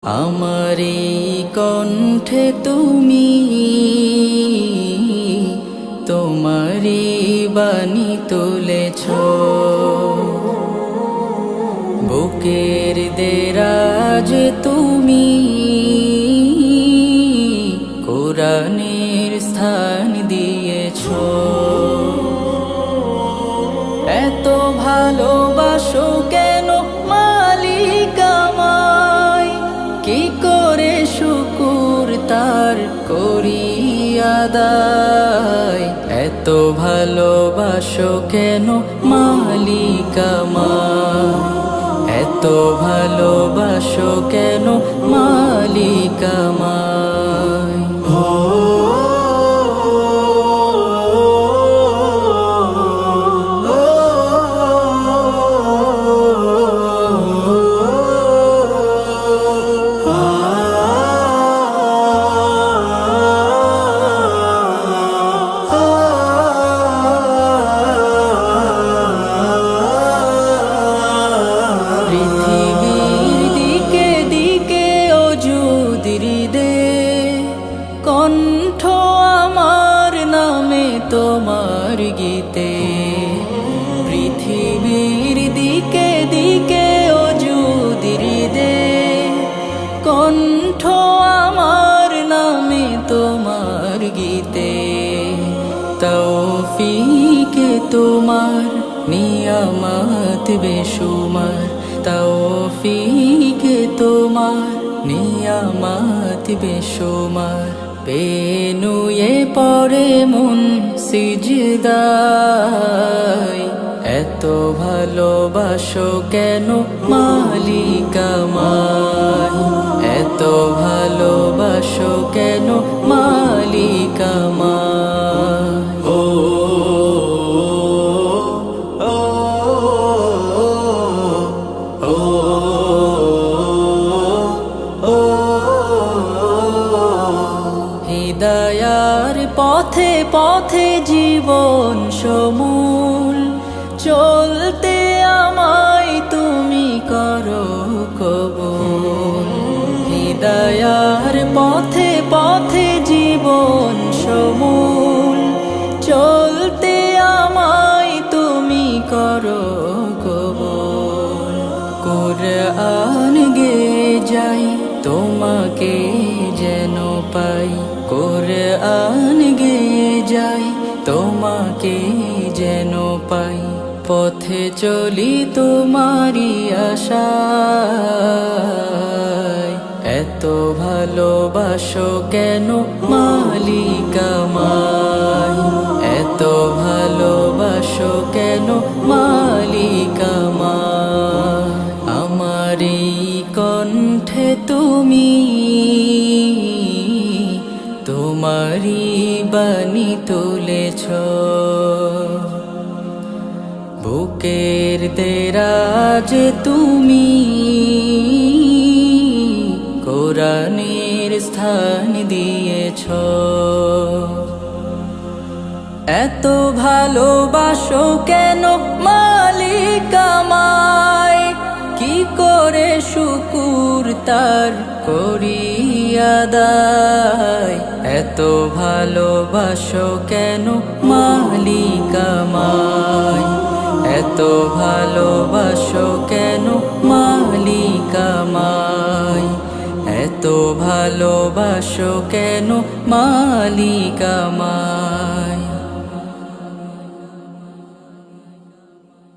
আমারি কণ্ঠে তুমি তোমারি বাণী তুলেছ, বুকের দেরাজ তুমি কোরআনের স্থান দিয়েছ। এত ভালোবাসো কেন মালিক আমায়, কি করে শুকুর তার করি আদায়। এত ভালোবাসো কেন মালিক আমায়, এত ভালোবাসো কেন মালিক আমায়। কণ্ঠ আমার নামে তোমার গীতে, পৃথিবীর দিকে দিকে ওজুদির দে। কণ্ঠ আমার নামে তোমার গীতে, তৌফিকে তোমার নিয়ামত বেশুমার। তৌফিকে তোমার নিয়ামত বেশুমার। পেনুয়ে পড়ে মন সিজদায়, এত ভালোবাসো কেন মালিক আমায়, এত ভালোবাসো কেন মালিক আমায়। ও হিদায়ার পথে পথে জীবন সমূল, চলতে আমায় তুমি করো কবুল। হিদায়ার পথে পথে জীবন সমূল, চলতে আমায় তুমি করো কবুল। কুরআন গে যাই তোমাকে যেন পাই, কুরআন গে যাই তোমাকে যেন পাই। পথে চলি তোমারি আশায়, এত ভালোবাসো কেন মালিক আমায়, এত ভালোবাসো কেন মালিক আমায়। আমারি কণ্ঠে তুমি তোমারি বাণী তুলেছ, বুকের দেরাজ তুমি কোরআনের স্থান দিয়েছ। এত ভালোবাসো কেন মালিক আমায়, কি করে শুকুর তার করি আদায়। এত ভালোবাসো কেন মালিক আমায়, এত ভালোবাসো কেন মালিক আমায়, এত ভালোবাসো কেন মালিক আমায়।